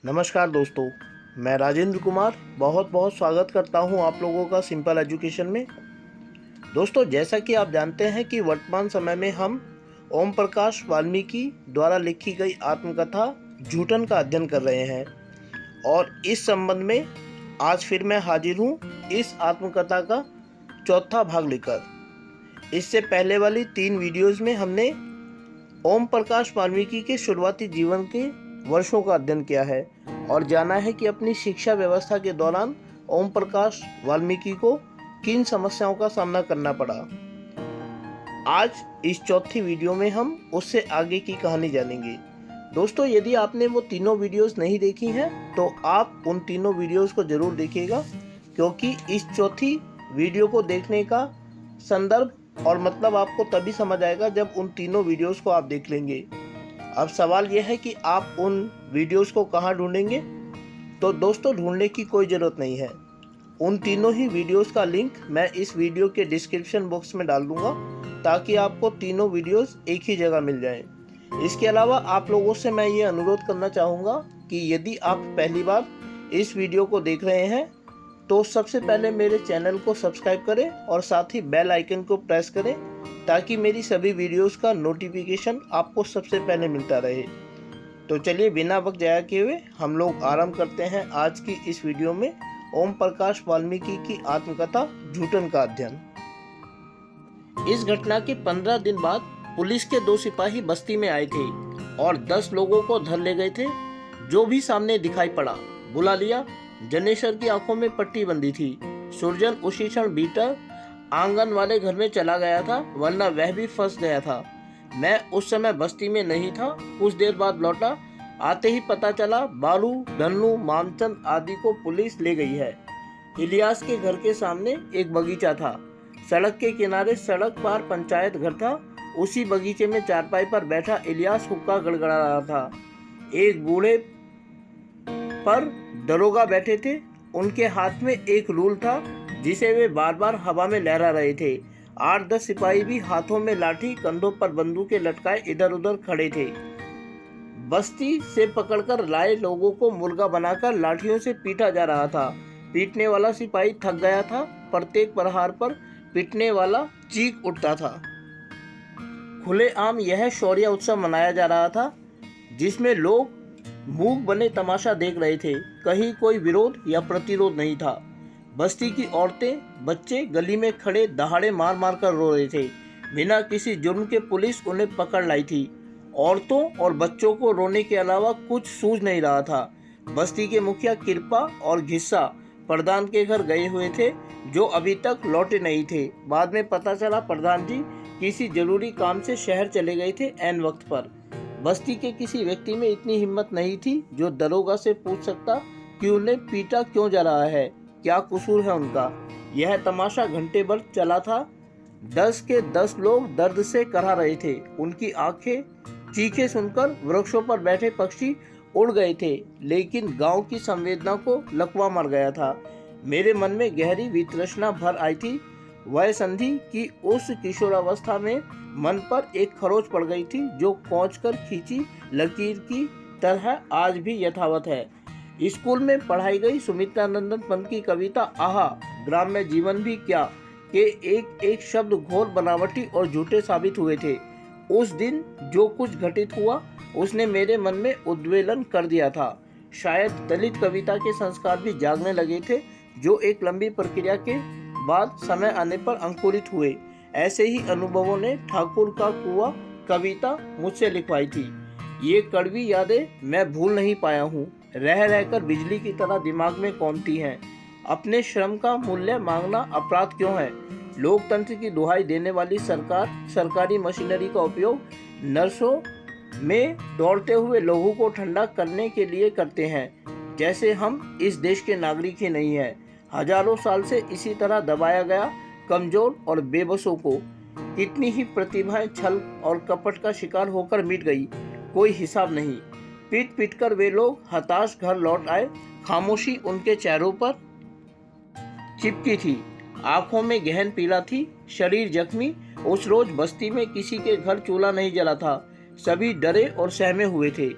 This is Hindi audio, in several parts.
नमस्कार दोस्तों, मैं राजेंद्र कुमार बहुत बहुत स्वागत करता हूं आप लोगों का सिंपल एजुकेशन में। दोस्तों, जैसा कि आप जानते हैं कि वर्तमान समय में हम ओम प्रकाश वाल्मीकि द्वारा लिखी गई आत्मकथा झूठन का अध्ययन कर रहे हैं और इस संबंध में आज फिर मैं हाजिर हूं इस आत्मकथा का चौथा भाग लेकर। इससे पहले वाली 3 वीडियोज़ में हमने ओम प्रकाश वाल्मीकि के शुरुआती जीवन के वर्षों का अध्ययन किया है और जाना है कि अपनी शिक्षा व्यवस्था के दौरान ओम प्रकाश वाल्मीकि को किन समस्याओं का सामना करना पड़ा। आज इस चौथी वीडियो में हम उससे आगे की कहानी जानेंगे। दोस्तों, यदि आपने वो तीनों वीडियोस नहीं देखी हैं तो आप उन तीनों वीडियोस को ज़रूर देखिएगा, क्योंकि इस चौथी वीडियो को देखने का संदर्भ और मतलब आपको तभी समझ आएगा जब उन तीनों वीडियोस को आप देख लेंगे। अब सवाल यह है कि आप उन वीडियोस को कहाँ ढूंढेंगे। तो दोस्तों, ढूंढने की कोई ज़रूरत नहीं है। उन तीनों ही वीडियोस का लिंक मैं इस वीडियो के डिस्क्रिप्शन बॉक्स में डाल दूंगा ताकि आपको तीनों वीडियोस एक ही जगह मिल जाएं। इसके अलावा आप लोगों से मैं ये अनुरोध करना चाहूँगा कि यदि आप पहली बार इस वीडियो को देख रहे हैं तो सबसे पहले मेरे चैनल को सब्सक्राइब करें और साथ ही बेल आइकन को प्रेस करें ताकि मेरी सभी वीडियोस का नोटिफिकेशन आपको सबसे पहले मिलता रहे। तो चलिए, बिना वक्त जाया किए हुए हम लोग आरंभ करते हैं आज की इस वीडियो में ओम प्रकाश वाल्मीकि की आत्मकथा झूठन का अध्ययन। इस घटना के 15 दिन बाद पुलिस के 2 सिपाही बस्ती में आए थे और 10 लोगों को धर ले गए थे। जो भी सामने दिखाई पड़ा बुला लिया। जनेश्वर की आंखों में पट्टी बंधी थी। सुरजन उसी क्षण भीतर आंगन वाले घर में चला गया था, वरना वह भी फंस गया था। मैं उस समय बस्ती में नहीं था। कुछ देर बाद लौटा। आते ही पता चला बालू, धन्नू, मामचंद आदि को पुलिस ले गई है। इलियास के घर के सामने एक बगीचा था। सड़क के किनारे सड़क पार पंचायत घर था। उसी बगीचे में चारपाई पर बैठा इलियास हुक्का गड़गड़ा रहा था। एक बूढ़े पर दरोगा बैठे थे। उनके हाथ में एक रूल था जिसे वे बार बार हवा में लहरा रहे थे। 8-10 सिपाही भी हाथों में लाठी, कंधों पर बंदूकें लटकाए इधर उधर खड़े थे। बस्ती से पकड़कर लाए लोगों को मुर्गा बनाकर लाठियों से पीटा जा रहा था। पीटने वाला सिपाही थक गया था। प्रत्येक प्रहार पर पीटने वाला चीख उठता था। खुलेआम यह शौर्य उत्सव मनाया जा रहा था जिसमें लोग मूक बने तमाशा देख रहे थे। कहीं कोई विरोध या प्रतिरोध नहीं था। बस्ती की औरतें, बच्चे गली में खड़े दहाड़े मार मार कर रो रहे थे। बिना किसी जुर्म के पुलिस उन्हें पकड़ लाई थी। औरतों और बच्चों को रोने के अलावा कुछ सूझ नहीं रहा था। बस्ती के मुखिया कृपा और घिस्सा प्रधान के घर गए हुए थे, जो अभी तक लौटे नहीं थे। बाद में पता चला प्रधान जी किसी जरूरी काम से शहर चले गए थे ऐन वक्त पर। बस्ती के किसी व्यक्ति में इतनी हिम्मत नहीं थी जो दरोगा से पूछ सकता कि उन्हें पीटा क्यों जा रहा है, क्या कसूर है उनका। यह तमाशा घंटे भर चला था। 10 के 10 लोग दर्द से करहा रहे थे। उनकी आंखें चीखें सुनकर वृक्षों पर बैठे पक्षी उड़ गए थे, लेकिन गांव की संवेदना को लकवा मर गया था। मेरे मन में गहरी वितृष्णा भर आई थी। वह संधि की उस किशोरावस्था में मन पर एक खरोच पड़ गई थी जो खौंचकर खींची लकीर की तरह आज भी यथावत है। स्कूल में पढ़ाई गई सुमित्रानंदन पंत की कविता आहा ग्राम्य जीवन भी क्या के एक एक शब्द घोर बनावटी और झूठे साबित हुए थे। उस दिन जो कुछ घटित हुआ उसने मेरे मन में उद्वेलन कर दिया था। शायद दलित कविता के संस्कार भी जागने लगे थे, जो एक लंबी प्रक्रिया के बाद समय आने पर अंकुरित हुए। ऐसे ही अनुभवों ने ठाकुर का कुआं कविता मुझसे लिखवाई थी। ये कड़वी यादें मैं भूल नहीं पाया हूँ। रह रहकर बिजली की तरह दिमाग में कौंधती हैं। अपने श्रम का मूल्य मांगना अपराध क्यों है? लोकतंत्र की दुहाई देने वाली सरकार सरकारी मशीनरी का उपयोग नर्सों में दौड़ते हुए लोगों को ठंडा करने के लिए करते हैं, जैसे हम इस देश के नागरिक ही नहीं हैं। हजारों साल से इसी तरह दबाया गया कमजोर और बेबसों को। कितनी ही प्रतिभाएं छल और कपट का शिकार होकर मिट गई, कोई हिसाब नहीं। पीट पीट कर वे लोग हताश घर लौट आए। खामोशी उनके चेहरों पर चिपकी थी। आंखों में गहन पीड़ा थी। शरीर जख्मी। उस रोज बस्ती में किसी के घर चूल्हा नहीं जला था। सभी डरे और सहमे हुए थे।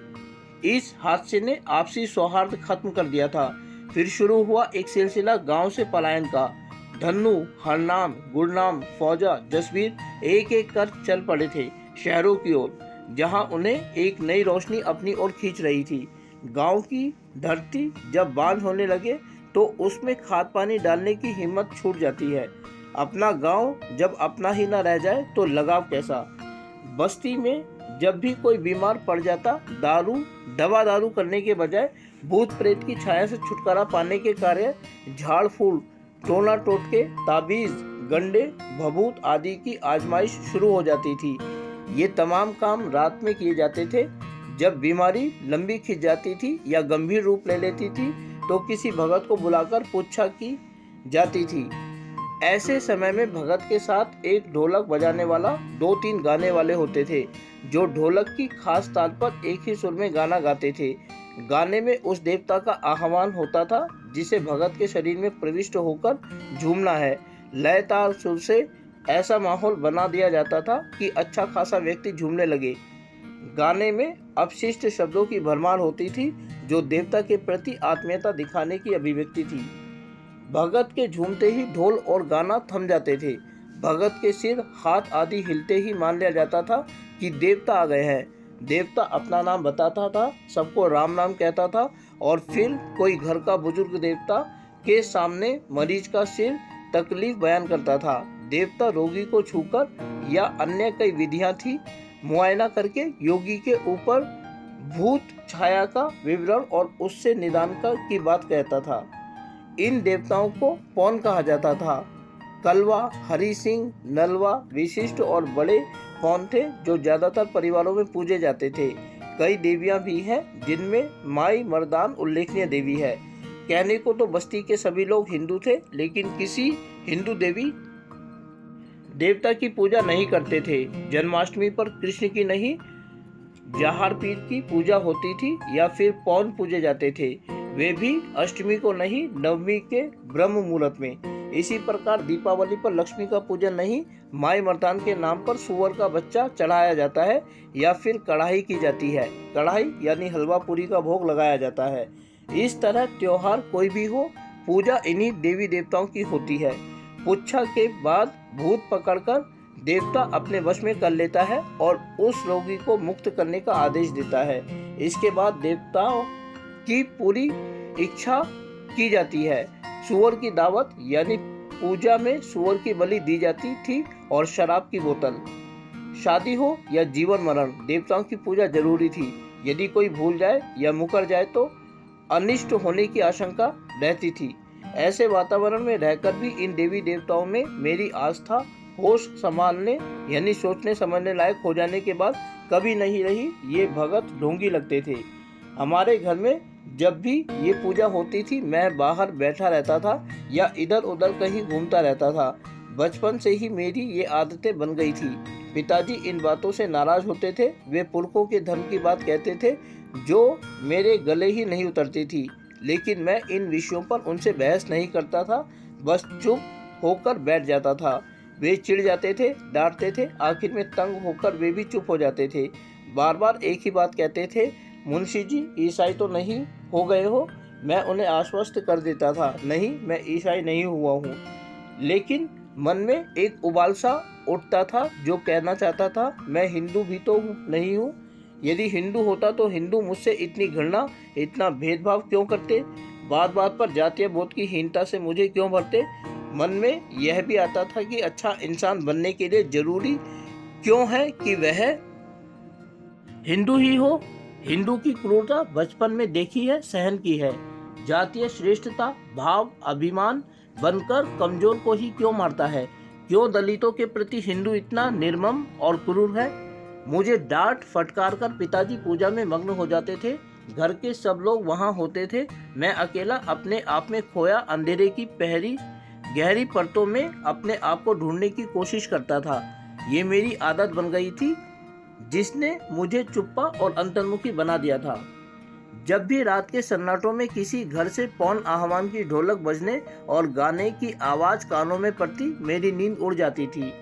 इस हादसे ने आपसी सौहार्द खत्म कर दिया था। फिर शुरू हुआ एक सिलसिला गांव से पलायन का। धन्नू, हरनाम, गुरनाम, फौजा, जसवीर एक एक कर चल पड़े थे शहरों की ओर, जहां उन्हें एक नई रोशनी अपनी ओर खींच रही थी। गांव की धरती जब बांझ होने लगे तो उसमें खाद पानी डालने की हिम्मत छूट जाती है। अपना गांव जब अपना ही न रह जाए तो लगाव कैसा। बस्ती में जब भी कोई बीमार पड़ जाता, दवा दारू करने के बजाय भूत प्रेत की छाया से छुटकारा पाने के कार्य, झाड़ फूल, टोना टोटके, ताबीज, गंडे, भभूत आदि की आजमाइश शुरू हो जाती थी। ये तमाम काम रात में किए जाते थे। जब बीमारी लंबी खिंच जाती थी या गंभीर रूप ले लेती थी तो किसी भगत को बुलाकर पूछा की जाती थी। ऐसे समय में भगत के साथ एक ढोलक बजाने वाला, 2-3 गाने वाले होते थे जो ढोलक की खास ताल पर एक ही सुर में गाना गाते थे। गाने में उस देवता का आह्वान होता था जिसे भगत के शरीर में प्रविष्ट होकर झूमना है। लय ताल सुर से ऐसा माहौल बना दिया जाता था कि अच्छा खासा व्यक्ति झूमने लगे। गाने में अपशिष्ट शब्दों की भरमार होती थी जो देवता के प्रति आत्मीयता दिखाने की अभिव्यक्ति थी। भगत के झूमते ही ढोल और गाना थम जाते थे। भगत के सिर, हाथ आदि हिलते ही मान लिया जाता था कि देवता आ गए हैं। देवता अपना नाम बताता था, सबको राम नाम कहता था और फिर कोई घर का बुजुर्ग देवता के सामने मरीज का सिर तकलीफ बयान करता था। देवता रोगी को छूकर या अन्य कई विधियां थी मुआयना करके योगी के ऊपर भूत छाया का विवरण और उससे निदान की बात कहता था। इन देवताओं को पौन कहा जाता था। कलवा, हरि सिंह, नलवा विशिष्ट और बड़े पौन थे जो ज्यादातर परिवारों में पूजे जाते थे। कई देवियां भी हैं जिनमें माई मर्दान उल्लेखनीय देवी है। कहने को तो बस्ती के सभी लोग हिंदू थे, लेकिन किसी हिंदू देवी देवता की पूजा नहीं करते थे। जन्माष्टमी पर कृष्ण की नहीं, जहार पीर की पूजा होती थी या फिर पौन पूजे जाते थे, वे भी अष्टमी को नहीं, नवमी के ब्रह्म मुहूर्त में। इसी प्रकार दीपावली पर लक्ष्मी का पूजन नहीं, माई मर्दान के नाम पर सुअर का बच्चा चढ़ाया जाता है या फिर कढ़ाई की जाती है। कढ़ाई यानी हलवा पूरी का भोग लगाया जाता है। इस तरह त्योहार कोई भी हो, पूजा इन्हीं देवी देवताओं की होती है। पुच्छा के बाद भूत पकड़कर देवता अपने वश में कर लेता है और उस रोगी को मुक्त करने का आदेश देता है। इसके बाद देवताओं की पूरी इच्छा की जाती है। सुअर की दावत यानी पूजा में सुअर की बलि दी जाती थी और शराब की बोतल। शादी हो या जीवन मरण, देवताओं की पूजा जरूरी थी। यदि कोई भूल जाए या मुकर जाए तो अनिष्ट होने की आशंका रहती थी। ऐसे वातावरण में रहकर भी इन देवी देवताओं में मेरी आस्था होश संभालने यानी सोचने समझने लायक हो जाने के बाद कभी नहीं रही। ये भगत ढोंगी लगते थे। हमारे घर में जब भी ये पूजा होती थी मैं बाहर बैठा रहता था या इधर उधर कहीं घूमता रहता था। बचपन से ही मेरी ये आदतें बन गई थी। पिताजी इन बातों से नाराज होते थे। वे पुरखों के धर्म की बात कहते थे जो मेरे गले ही नहीं उतरती थी, लेकिन मैं इन विषयों पर उनसे बहस नहीं करता था, बस चुप होकर बैठ जाता था। वे चिढ़ जाते थे, डांटते थे, आखिर में तंग होकर वे भी चुप हो जाते थे। बार बार एक ही बात कहते थे, मुंशी जी ईसाई तो नहीं हो गए हो? मैं उन्हें आश्वस्त कर देता था, नहीं, मैं ईसाई नहीं हुआ हूँ। लेकिन मन में एक उबाल सा उठता था जो कहना चाहता था, मैं हिंदू भी तो नहीं हूँ। यदि हिंदू होता तो हिंदू मुझसे इतनी घृणा, इतना भेदभाव क्यों करते? बात बात पर जातीय बोध की हीनता से मुझे क्यों भरते? मन में यह भी आता था कि अच्छा इंसान बनने के लिए जरूरी क्यों है कि वह हिंदू ही हो? हिंदू की क्रूरता बचपन में देखी है, सहन की है। जातीय श्रेष्ठता भाव अभिमान बनकर कमजोर को ही क्यों मारता है? क्यों दलितों के प्रति हिंदू इतना निर्मम और क्रूर है? मुझे डांट फटकार कर पिताजी पूजा में मग्न हो जाते थे। घर के सब लोग वहां होते थे। मैं अकेला अपने आप में खोया अंधेरे की गहरी परतों में अपने आप को ढूंढने की कोशिश करता था। ये मेरी आदत बन गई थी जिसने मुझे चुप्पा और अंतर्मुखी बना दिया था। जब भी रात के सन्नाटों में किसी घर से पौन आह्वान की ढोलक बजने और गाने की आवाज कानों में पड़ती, मेरी नींद उड़ जाती थी।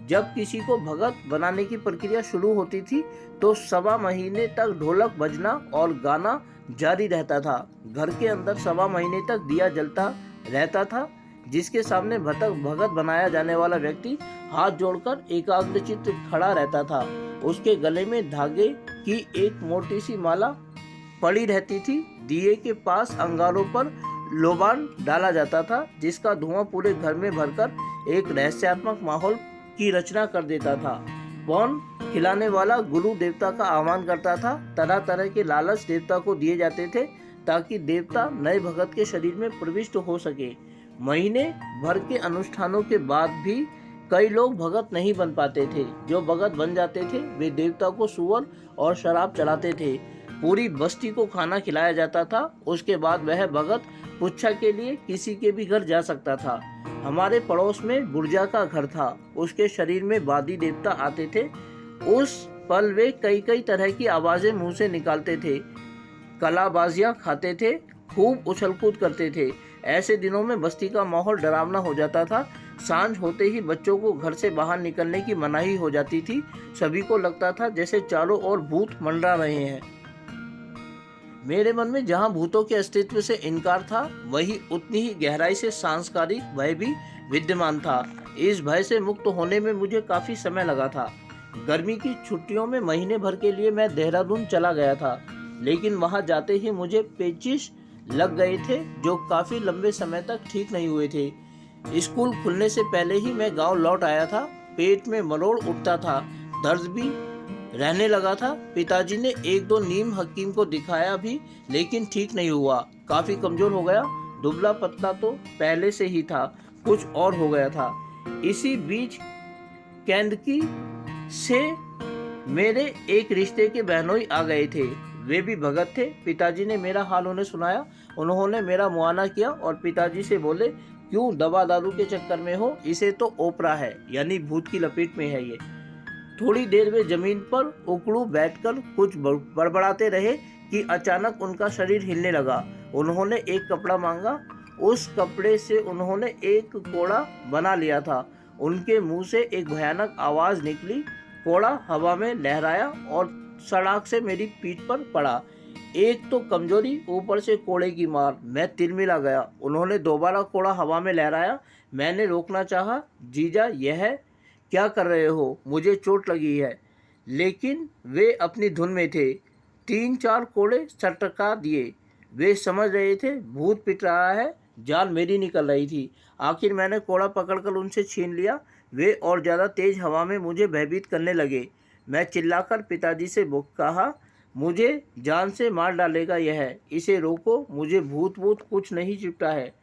जब किसी को भगत बनाने की प्रक्रिया शुरू होती थी तो 1.25 महीने तक ढोलक बजना और गाना जारी रहता था। घर के अंदर 1.25 महीने तक दिया जलता रहता था, जिसके सामने भगत बनाया जाने वाला व्यक्ति हाथ जोड़कर एकाग्रचित्त खड़ा रहता था। उसके गले में धागे की एक मोटी सी माला पड़ी रहती थी। दिए के पास अंगारों पर लोबान डाला जाता था, जिसका धुआं पूरे घर में भरकर एक रहस्यात्मक माहौल की रचना कर देता था। पौन खिलाने वाला गुरु देवता का आह्वान करता था। तरह तरह के लालच देवता को दिए जाते थे ताकि देवता नए भगत के शरीर में प्रविष्ट हो सके। महीने भर के अनुष्ठानों के बाद भी कई लोग भगत नहीं बन पाते थे। जो भगत बन जाते थे वे देवता को सुअर और शराब चढ़ाते थे। पूरी बस्ती को खाना खिलाया जाता था। उसके बाद वह भगत पुच्छा के लिए किसी के भी घर जा सकता था। हमारे पड़ोस में बुर्जा का घर था। उसके शरीर में वादी देवता आते थे। उस पल वे कई तरह की आवाजें मुंह से निकालते थे, कलाबाजियां खाते थे, खूब उछल-कूद करते थे। ऐसे दिनों में बस्ती का माहौल डरावना हो जाता था। सांझ होते ही बच्चों को घर से बाहर निकलने की मनाही हो जाती थी। सभी को लगता था जैसे चारों ओर भूत मंडरा रहे हैं। मेरे मन में जहां भूतों के अस्तित्व से इनकार था, वही उतनी ही गहराई से सांस्कारिक भय भी विद्यमान था। इस भय से मुक्त होने में मुझे काफी समय लगा था। गर्मी की छुट्टियों में महीने भर के लिए मैं देहरादून चला गया था, लेकिन वहां जाते ही मुझे पेचिश लग गए थे जो काफी लंबे समय तक ठीक नहीं हुए थे। स्कूल खुलने से पहले ही मैं गांव लौट आया था। पेट में मरोड़ उठता था, दर्द भी रहने लगा था। पिताजी ने 1-2 नीम हकीम को दिखाया भी, लेकिन ठीक नहीं हुआ। काफी कमजोर हो गया। दुबला पतला तो पहले से ही था, कुछ और हो गया था। इसी बीच कैंदकी से मेरे एक रिश्ते के बहनोई आ गए थे। वे भी भगत थे। पिताजी ने मेरा हाल उन्हें सुनाया। उन्होंने मेरा मुआयना किया और पिताजी से बोले, क्यों दवा दारू के चक्कर में हो, इसे तो ओपरा है, यानी भूत की लपेट में है ये। थोड़ी देर वे जमीन पर उकड़ू बैठकर कुछ बड़बड़ाते रहे कि अचानक उनका शरीर हिलने लगा। उन्होंने एक कपड़ा मांगा। उस कपड़े से उन्होंने एक कोड़ा बना लिया था। उनके मुंह से एक भयानक आवाज निकली। कोड़ा हवा में लहराया और सड़ाक से मेरी पीठ पर पड़ा। एक तो कमजोरी, ऊपर से कोड़े की मार। मैं तिलमिला गया। उन्होंने दोबारा कोड़ा हवा में लहराया। मैंने रोकना चाहा। जीजा, यह क्या कर रहे हो, मुझे चोट लगी है। लेकिन वे अपनी धुन में थे। 3-4 कोड़े सटका दिए। वे समझ रहे थे भूत पिट रहा है। जान मेरी निकल रही थी। आखिर मैंने कोड़ा पकड़कर उनसे छीन लिया। वे और ज़्यादा तेज हवा में मुझे भयभीत करने लगे। मैं चिल्लाकर पिताजी से कहा, मुझे जान से मार डालेगा यह, इसे रोको, मुझे भूत कुछ नहीं चिपटा है।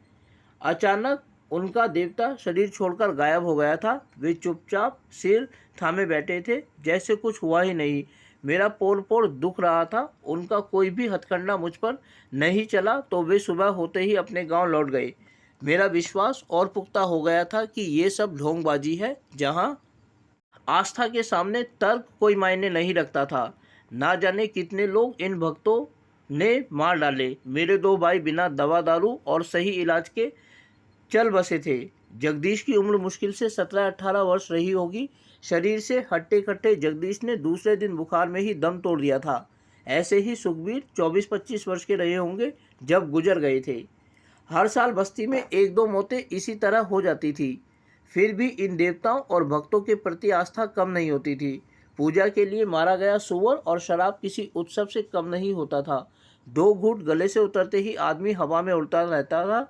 अचानक उनका देवता शरीर छोड़कर गायब हो गया था। वे चुपचाप सिर थामे बैठे थे, जैसे कुछ हुआ ही नहीं। मेरा पोर दुख रहा था। उनका कोई भी हथकंडा मुझ पर नहीं चला तो वे सुबह होते ही अपने गांव लौट गए। मेरा विश्वास और पुख्ता हो गया था कि ये सब ढोंगबाजी है, जहां आस्था के सामने तर्क कोई मायने नहीं रखता था। ना जाने कितने लोग इन भक्तों ने मार डाले। मेरे 2 भाई बिना दवा दारू और सही इलाज के चल बसे थे। जगदीश की उम्र मुश्किल से 17-18 वर्ष रही होगी। शरीर से हट्टे कट्टे जगदीश ने दूसरे दिन बुखार में ही दम तोड़ दिया था। ऐसे ही सुखबीर 24-25 वर्ष के रहे होंगे जब गुजर गए थे। हर साल बस्ती में 1-2 मौतें इसी तरह हो जाती थी। फिर भी इन देवताओं और भक्तों के प्रति आस्था कम नहीं होती थी। पूजा के लिए मारा गया सूअर और शराब किसी उत्सव से कम नहीं होता था। 2 घूंट गले से उतरते ही आदमी हवा में उड़ता रहता था।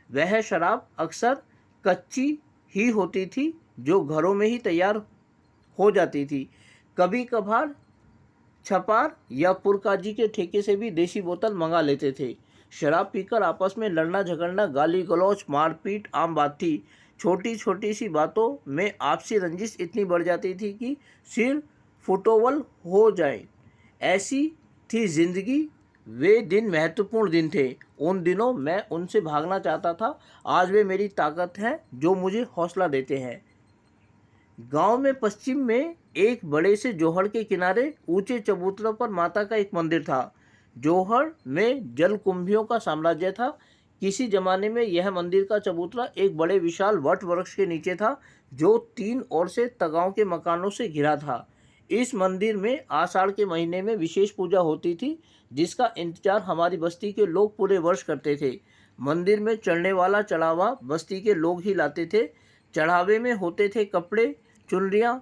वह शराब अक्सर कच्ची ही होती थी, जो घरों में ही तैयार हो जाती थी। कभी कभार छपार या पुरकाजी के ठेके से भी देसी बोतल मंगा लेते थे। शराब पीकर आपस में लड़ना झगड़ना, गाली गलौज, मारपीट आम बात थी। छोटी छोटी सी बातों में आपसी रंजिश इतनी बढ़ जाती थी कि सिर फुटोवल हो जाए। ऐसी थी जिंदगी। वे दिन महत्वपूर्ण दिन थे। उन दिनों मैं उनसे भागना चाहता था। आज वे मेरी ताकत हैं जो मुझे हौसला देते हैं। गांव में पश्चिम में एक बड़े से जोहड़ के किनारे ऊंचे चबूतरों पर माता का एक मंदिर था। जोहड़ में जलकुंभियों का साम्राज्य था। किसी जमाने में यह मंदिर का चबूतरा एक बड़े विशाल वट वृक्ष के नीचे था, जो 3 ओर से तगाओं के मकानों से घिरा था। इस मंदिर में आषाढ़ के महीने में विशेष पूजा होती थी, जिसका इंतजार हमारी बस्ती के लोग पूरे वर्ष करते थे। मंदिर में चढ़ने वाला चढ़ावा बस्ती के लोग ही लाते थे। चढ़ावे में होते थे कपड़े, चुनरियाँ,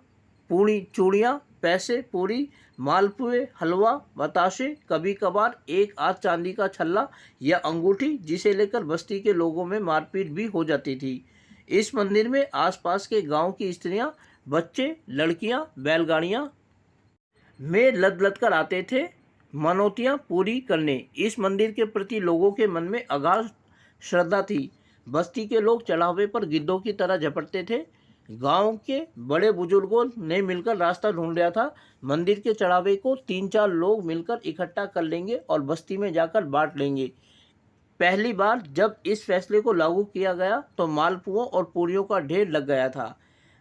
चूड़ियाँ, पैसे, पूरी, मालपुए, हलवा, बताशे, कभी कभार एक आध चांदी का छल्ला या अंगूठी, जिसे लेकर बस्ती के लोगों में मारपीट भी हो जाती थी। इस मंदिर में आसपास के गांव की स्त्रियां, बच्चे, लड़कियां बैलगाड़ियां में लद कर आते थे मनौतियां पूरी करने। इस मंदिर के प्रति लोगों के मन में अगाध श्रद्धा थी। बस्ती के लोग चढ़ावे पर गिद्धों की तरह झपटते थे। गांव के बड़े बुजुर्गों ने मिलकर रास्ता ढूंढ लिया था। मंदिर के चढ़ावे को 3-4 लोग मिलकर इकट्ठा कर लेंगे और बस्ती में जाकर बांट लेंगे। पहली बार जब इस फैसले को लागू किया गया तो मालपुओं और पूरियों का ढेर लग गया था।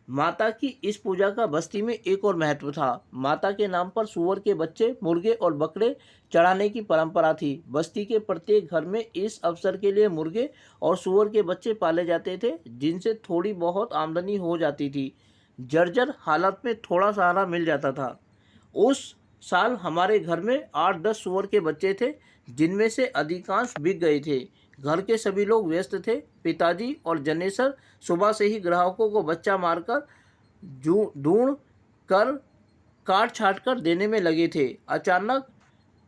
माता की इस पूजा का बस्ती में एक और महत्व था। माता के नाम पर सूअर के बच्चे, मुर्गे और बकरे चढ़ाने की परंपरा थी। बस्ती के प्रत्येक घर में इस अवसर के लिए मुर्गे और सूअर के बच्चे पाले जाते थे, जिनसे थोड़ी बहुत आमदनी हो जाती थी। जर्जर हालत में थोड़ा सहारा मिल जाता था। उस साल हमारे घर में 8-10 सूअर के बच्चे थे, जिनमें से अधिकांश बिक गए थे। घर के सभी लोग व्यस्त थे। पिताजी और जनेसर सुबह से ही ग्राहकों को बच्चा मारकर ढूंढ कर काट छाट कर देने में लगे थे। अचानक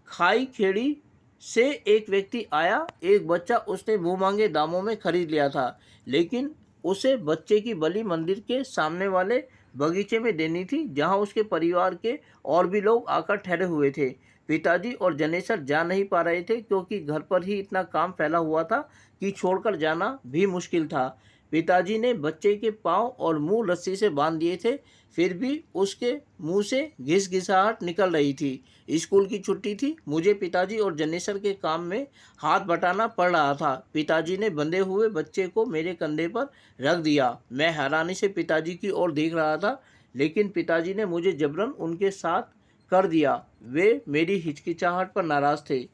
खाई खेड़ी से एक व्यक्ति आया। एक बच्चा उसने मुँह मांगे दामों में खरीद लिया था, लेकिन उसे बच्चे की बलि मंदिर के सामने वाले बगीचे में देनी थी, जहां उसके परिवार के और भी लोग आकर ठहरे हुए थे। पिताजी और जनेसर जा नहीं पा रहे थे, क्योंकि घर पर ही इतना काम फैला हुआ था कि छोड़कर जाना भी मुश्किल था। पिताजी ने बच्चे के पांव और मुंह रस्सी से बांध दिए थे, फिर भी उसके मुंह से घिसघिसाहट निकल रही थी। स्कूल की छुट्टी थी। मुझे पिताजी और जनेसर के काम में हाथ बटाना पड़ रहा था। पिताजी ने बंधे हुए बच्चे को मेरे कंधे पर रख दिया। मैं हैरानी से पिताजी की ओर देख रहा था, लेकिन पिताजी ने मुझे जबरन उनके साथ कर दिया। वे मेरी हिचकिचाहट पर नाराज थे।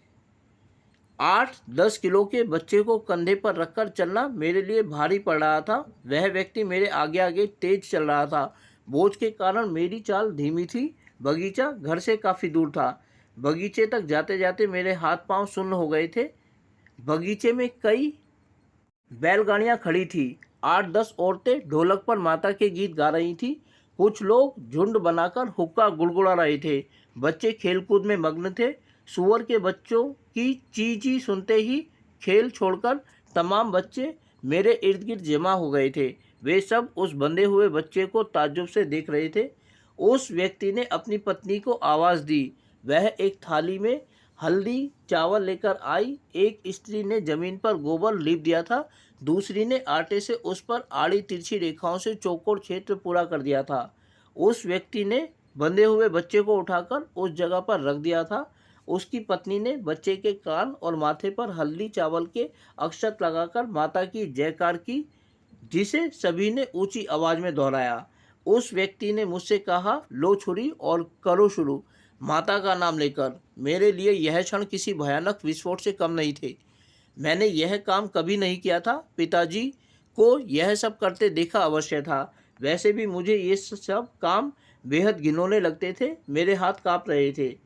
8-10 किलो के बच्चे को कंधे पर रखकर चलना मेरे लिए भारी पड़ रहा था। वह व्यक्ति मेरे आगे आगे तेज चल रहा था। बोझ के कारण मेरी चाल धीमी थी। बगीचा घर से काफ़ी दूर था। बगीचे तक जाते जाते मेरे हाथ पांव सुन्न हो गए थे। बगीचे में कई बैलगाड़ियां खड़ी थी। 8-10 औरतें ढोलक पर माता के गीत गा रही थी। कुछ लोग झुंड बनाकर हुक्का गुड़गुड़ा रहे थे। बच्चे खेलकूद में मग्न थे। सूअर के बच्चों की ची सुनते ही खेल छोड़कर तमाम बच्चे मेरे इर्द गिर्द जमा हो गए थे। वे सब उस बंधे हुए बच्चे को ताज्जुब से देख रहे थे। उस व्यक्ति ने अपनी पत्नी को आवाज़ दी। वह एक थाली में हल्दी चावल लेकर आई। एक स्त्री ने जमीन पर गोबर लीप दिया था, दूसरी ने आटे से उस पर आड़ी तिरछी रेखाओं से चौकोर क्षेत्र पूरा कर दिया था। उस व्यक्ति ने बंधे हुए बच्चे को उठाकर उस जगह पर रख दिया था। उसकी पत्नी ने बच्चे के कान और माथे पर हल्दी चावल के अक्षत लगाकर माता की जयकार की, जिसे सभी ने ऊंची आवाज में दोहराया। उस व्यक्ति ने मुझसे कहा, लो छुरी और करो शुरू, माता का नाम लेकर। मेरे लिए यह क्षण किसी भयानक विस्फोट से कम नहीं थे। मैंने यह काम कभी नहीं किया था। पिताजी को यह सब करते देखा अवश्य था। वैसे भी मुझे ये सब काम बेहद घिनौने लगते थे। मेरे हाथ कांप रहे थे।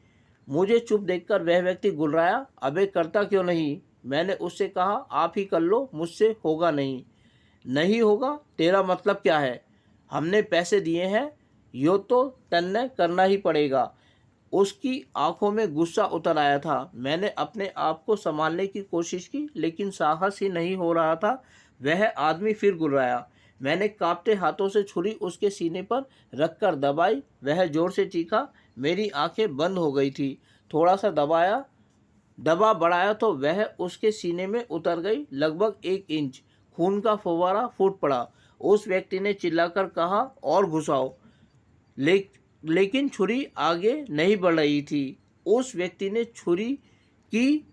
मुझे चुप देखकर वह व्यक्ति गुर्राया, अबे करता क्यों नहीं? मैंने उससे कहा, आप ही कर लो, मुझसे होगा नहीं। नहीं होगा? तेरा मतलब क्या है? हमने पैसे दिए हैं, यो तो तन्ने करना ही पड़ेगा। उसकी आंखों में गुस्सा उतर आया था। मैंने अपने आप को संभालने की कोशिश की, लेकिन साहस ही नहीं हो रहा था। वह आदमी फिर गुर्राया। मैंने कांपते हाथों से छुरी उसके सीने पर रखकर दबाई। वह जोर से चीखा। मेरी आंखें बंद हो गई थी। थोड़ा सा दबा बढ़ाया तो वह उसके सीने में उतर गई। लगभग 1 इंच। खून का फव्वारा फूट पड़ा। उस व्यक्ति ने चिल्लाकर कहा, और घुसाओ। लेकिन छुरी आगे नहीं बढ़ रही थी। उस व्यक्ति ने छुरी की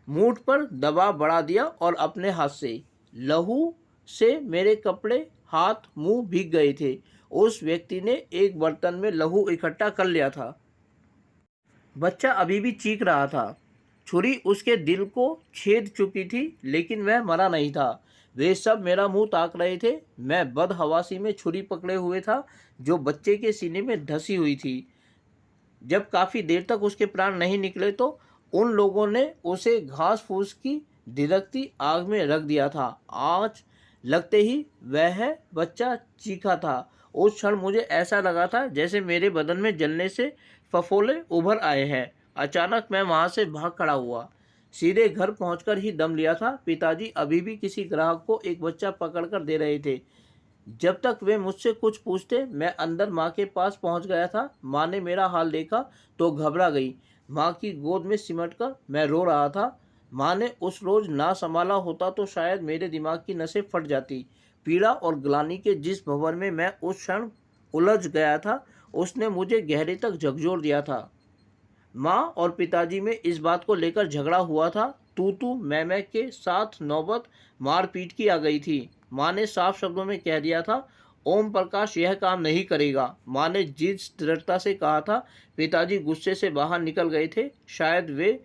मूठ पर दबाव बढ़ा दिया और अपने हाथ से लहू से मेरे कपड़े, हाथ, मुंह भीग गए थे। उस व्यक्ति ने एक बर्तन में लहू इकट्ठा कर लिया था। बच्चा अभी भी चीख रहा था। छुरी उसके दिल को छेद चुकी थी, लेकिन वह मरा नहीं था। वे सब मेरा मुंह ताक रहे थे। मैं बदहवासी में छुरी पकड़े हुए था, जो बच्चे के सीने में धसी हुई थी। जब काफ़ी देर तक उसके प्राण नहीं निकले तो उन लोगों ने उसे घास फूस की धिरकती आग में रख दिया था। आँच लगते ही वह बच्चा चीखा था। उस क्षण मुझे ऐसा लगा था जैसे मेरे बदन में जलने से फफोले उभर आए हैं। अचानक मैं वहाँ से भाग खड़ा हुआ। सीधे घर पहुंचकर ही दम लिया था। पिताजी अभी भी किसी ग्राहक को एक बच्चा पकड़कर दे रहे थे। जब तक वे मुझसे कुछ पूछते, मैं अंदर माँ के पास पहुंच गया था। माँ ने मेरा हाल देखा तो घबरा गई। माँ की गोद में सिमटकर मैं रो रहा था। माँ ने उस रोज ना संभाला होता तो शायद मेरे दिमाग की नसें फट जाती। पीड़ा और ग्लानि के जिस भंवर में मैं उस क्षण उलझ गया था, उसने मुझे गहरे तक झकझोर दिया था। माँ और पिताजी में इस बात को लेकर झगड़ा हुआ था। तू मैं के साथ नौबत मारपीट की आ गई थी। माँ ने साफ शब्दों में कह दिया था, ओम प्रकाश यह काम नहीं करेगा। माँ ने जिस दृढ़ता से कहा था। पिताजी गुस्से से बाहर निकल गए थे। शायद वे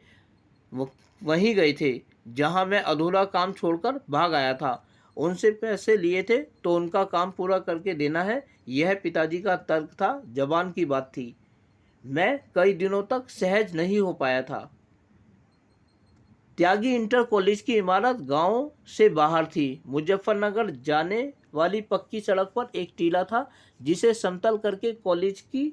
वहीं गए थे जहाँ मैं अधूरा काम छोड़कर भाग आया था। उनसे पैसे लिए थे तो उनका काम पूरा करके देना है, यह पिताजी का तर्क था। जबान की बात थी। मैं कई दिनों तक सहज नहीं हो पाया था। त्यागी इंटर कॉलेज की इमारत गांव से बाहर थी। मुजफ्फरनगर जाने वाली पक्की सड़क पर एक टीला था, जिसे समतल करके कॉलेज की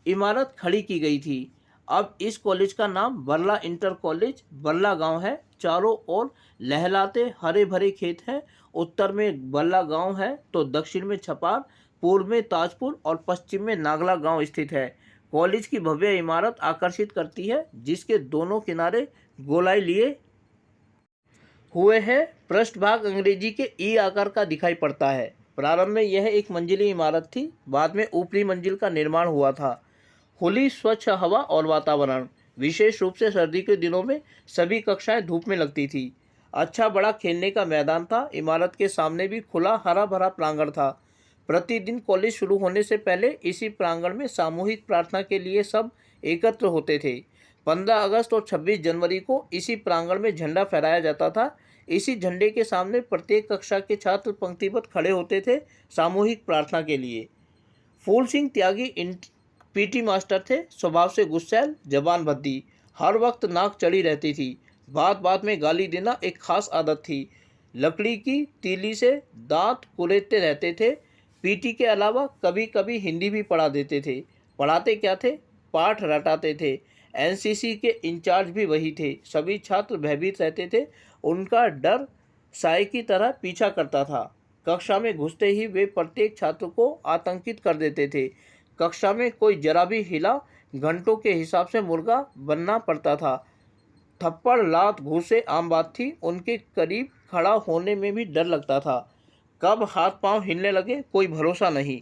इमारत खड़ी की गई थी। अब इस कॉलेज का नाम बरला इंटर कॉलेज बरला गांव है। चारों ओर लहलाते हरे भरे खेत हैं। उत्तर में बरला गांव है तो दक्षिण में छपार, पूर्व में ताजपुर और पश्चिम में नागला गांव स्थित है। कॉलेज की भव्य इमारत आकर्षित करती है, जिसके दोनों किनारे गोलाई लिए हुए हैं। पृष्ठभाग अंग्रेजी के ई आकार का दिखाई पड़ता है। प्रारंभ में यह एक मंजिली इमारत थी, बाद में ऊपरी मंजिल का निर्माण हुआ था। खुली स्वच्छ हवा और वातावरण, विशेष रूप से सर्दी के दिनों में सभी कक्षाएं धूप में लगती थी। अच्छा बड़ा खेलने का मैदान था। इमारत के सामने भी खुला हरा भरा प्रांगण था। प्रतिदिन कॉलेज शुरू होने से पहले इसी प्रांगण में सामूहिक प्रार्थना के लिए सब एकत्र होते थे। 15 अगस्त और 26 जनवरी को इसी प्रांगण में झंडा फहराया जाता था। इसी झंडे के सामने प्रत्येक कक्षा के छात्र पंक्तिबद्ध खड़े होते थे सामूहिक प्रार्थना के लिए। फूल सिंह त्यागी पीटी मास्टर थे। स्वभाव से गुस्सैल, जबान भद्दी, हर वक्त नाक चढ़ी रहती थी। बात बात में गाली देना एक खास आदत थी। लकड़ी की तीली से दांत कुरेदते रहते थे। पीटी के अलावा कभी कभी हिंदी भी पढ़ा देते थे। पढ़ाते क्या थे, पाठ रटाते थे। एनसीसी के इंचार्ज भी वही थे। सभी छात्र भयभीत रहते थे। उनका डर साए की तरह पीछा करता था। कक्षा में घुसते ही वे प्रत्येक छात्र को आतंकित कर देते थे। कक्षा में कोई जरा भी हिला, घंटों के हिसाब से मुर्गा बनना पड़ता था। थप्पड़ लात घूसे आम बात थी। उनके करीब खड़ा होने में भी डर लगता था। कब हाथ पांव हिलने लगे कोई भरोसा नहीं।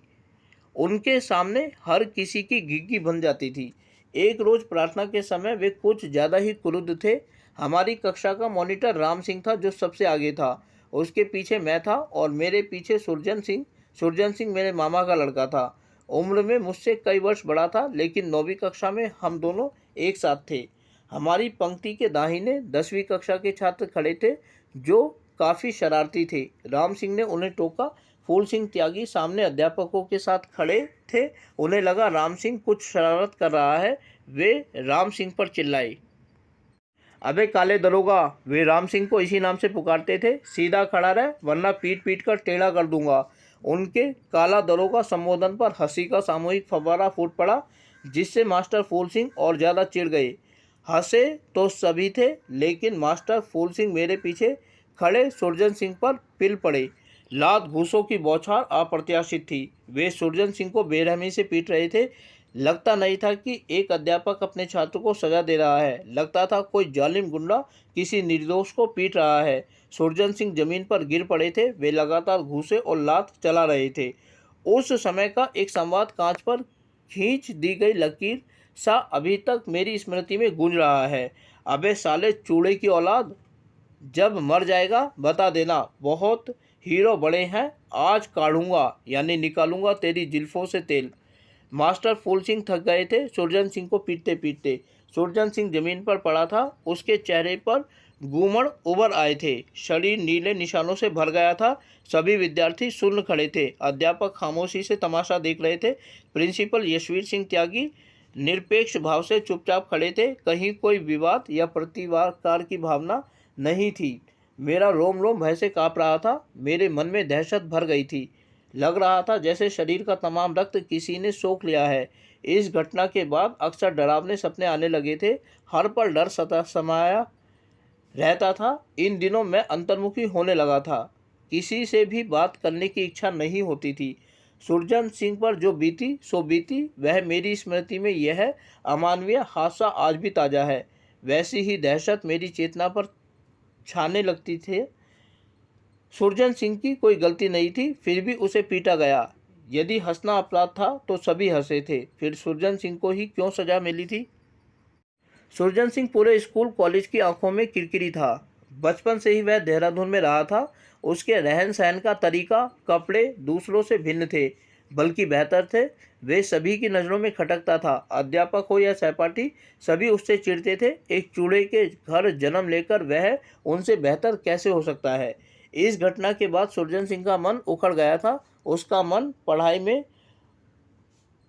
उनके सामने हर किसी की घिघी बन जाती थी। एक रोज प्रार्थना के समय वे कुछ ज़्यादा ही क्रुद्ध थे। हमारी कक्षा का मॉनिटर राम सिंह था, जो सबसे आगे था। उसके पीछे मैं था और मेरे पीछे सुरजन सिंह। सुरजन सिंह मेरे मामा का लड़का था। उम्र में मुझसे कई वर्ष बड़ा था, लेकिन 9वीं कक्षा में हम दोनों एक साथ थे। हमारी पंक्ति के दाहिने 10वीं कक्षा के छात्र खड़े थे, जो काफ़ी शरारती थे। राम सिंह ने उन्हें टोका। फूल सिंह त्यागी सामने अध्यापकों के साथ खड़े थे। उन्हें लगा राम सिंह कुछ शरारत कर रहा है। वे राम सिंह पर चिल्लाए, अबे काले दरोगा। वे राम सिंह को इसी नाम से पुकारते थे। सीधा खड़ा रह, वरना पीट पीट कर टेढ़ा कर दूंगा। उनके काला दरोगा संबोधन पर हंसी का सामूहिक फव्वारा फूट पड़ा, जिससे मास्टर फूल सिंह और ज़्यादा चिढ़ गए। हंसे तो सभी थे, लेकिन मास्टर फूल सिंह मेरे पीछे खड़े सुरजन सिंह पर पिल पड़े। लात घूसों की बौछार अप्रत्याशित थी। वे सुरजन सिंह को बेरहमी से पीट रहे थे। लगता नहीं था कि एक अध्यापक अपने छात्र को सजा दे रहा है। लगता था कोई जालिम गुंडा किसी निर्दोष को पीट रहा है। सुरजन सिंह जमीन पर गिर पड़े थे। वे लगातार घूसे और लात चला रहे थे। उस समय का एक संवाद कांच पर खींच दी गई लकीर सा अभी तक मेरी स्मृति में गूंज रहा है। अबे साले चूड़े की औलाद, जब मर जाएगा बता देना। बहुत हीरो बड़े हैं, आज काढ़ूंगा यानी निकालूंगा तेरी जुल्फों से तेल। मास्टर फूल सिंह थक गए थे सुरजन सिंह को पीटते पीटते। सुरजन सिंह जमीन पर पड़ा था। उसके चेहरे पर घूमड़ उभर आए थे, शरीर नीले निशानों से भर गया था। सभी विद्यार्थी सुन्न खड़े थे, अध्यापक खामोशी से तमाशा देख रहे थे। प्रिंसिपल यशवीर सिंह त्यागी निरपेक्ष भाव से चुपचाप खड़े थे। कहीं कोई विवाद या प्रतिवाद की भावना नहीं थी। मेरा रोम रोम भय से काँप रहा था, मेरे मन में दहशत भर गई थी। लग रहा था जैसे शरीर का तमाम रक्त किसी ने सोख लिया है। इस घटना के बाद अक्सर डरावने सपने आने लगे थे। हर पल डर समाया रहता था। इन दिनों मैं अंतर्मुखी होने लगा था, किसी से भी बात करने की इच्छा नहीं होती थी। सुरजन सिंह पर जो बीती सो बीती, वह मेरी स्मृति में यह अमानवीय हादसा आज भी ताज़ा है। वैसी ही दहशत मेरी चेतना पर छाने लगती थी। सुरजन सिंह की कोई गलती नहीं थी, फिर भी उसे पीटा गया। यदि हंसना अपराध था तो सभी हंसे थे, फिर सुरजन सिंह को ही क्यों सजा मिली थी? सुरजन सिंह पूरे स्कूल कॉलेज की आंखों में किरकिरी था। बचपन से ही वह देहरादून में रहा था। उसके रहन सहन का तरीका, कपड़े दूसरों से भिन्न थे, बल्कि बेहतर थे। वे सभी की नज़रों में खटकता था। अध्यापक हो या सहपाठी, सभी उससे चिढ़ते थे। एक चूड़े के घर जन्म लेकर वह उनसे बेहतर कैसे हो सकता है? इस घटना के बाद सुरजन सिंह का मन उखड़ गया था। उसका मन पढ़ाई में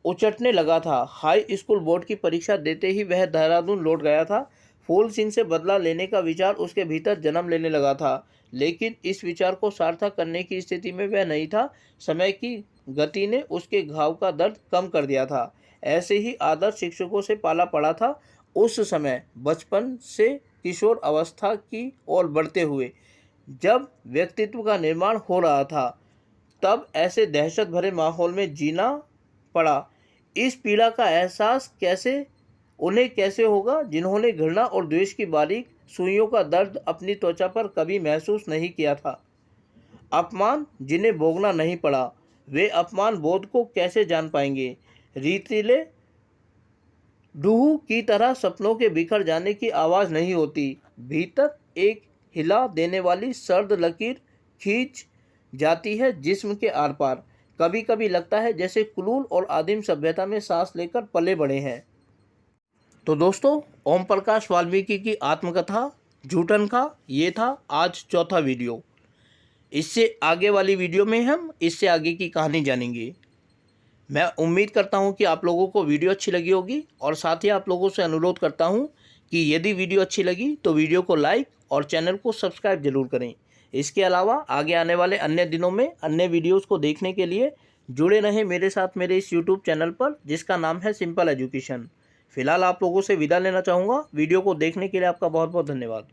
उचटने लगा था। हाई स्कूल बोर्ड की परीक्षा देते ही वह देहरादून लौट गया था। फूल सिंह से बदला लेने का विचार उसके भीतर जन्म लेने लगा था, लेकिन इस विचार को सार्थक करने की स्थिति में वह नहीं था। समय की गति ने उसके घाव का दर्द कम कर दिया था। ऐसे ही आदर्श शिक्षकों से पाला पड़ा था। उस समय बचपन से किशोर अवस्था की ओर बढ़ते हुए जब व्यक्तित्व का निर्माण हो रहा था, तब ऐसे दहशत भरे माहौल में जीना पड़ा। इस पीड़ा का एहसास उन्हें कैसे होगा जिन्होंने घृणा और द्वेष की बारीक सुइयों का दर्द अपनी त्वचा पर कभी महसूस नहीं किया था। अपमान जिन्हें भोगना नहीं पड़ा, वे अपमान बोध को कैसे जान पाएंगे? रीतिले डूहू की तरह सपनों के बिखर जाने की आवाज़ नहीं होती। भीतर एक हिला देने वाली सर्द लकीर खींच जाती है जिस्म के आर पार। कभी कभी लगता है जैसे कुलूल और आदिम सभ्यता में सांस लेकर पले बड़े हैं। तो दोस्तों, ओम प्रकाश वाल्मीकि की आत्मकथा जूठन का ये था आज चौथा वीडियो। इससे आगे वाली वीडियो में हम इससे आगे की कहानी जानेंगे। मैं उम्मीद करता हूं कि आप लोगों को वीडियो अच्छी लगी होगी, और साथ ही आप लोगों से अनुरोध करता हूं कि यदि वीडियो अच्छी लगी तो वीडियो को लाइक और चैनल को सब्सक्राइब जरूर करें। इसके अलावा आगे आने वाले अन्य दिनों में अन्य वीडियोस को देखने के लिए जुड़े रहें मेरे साथ मेरे इस यूट्यूब चैनल पर, जिसका नाम है सिंपल एजुकेशन। फिलहाल आप लोगों से विदा लेना चाहूँगा। वीडियो को देखने के लिए आपका बहुत बहुत धन्यवाद।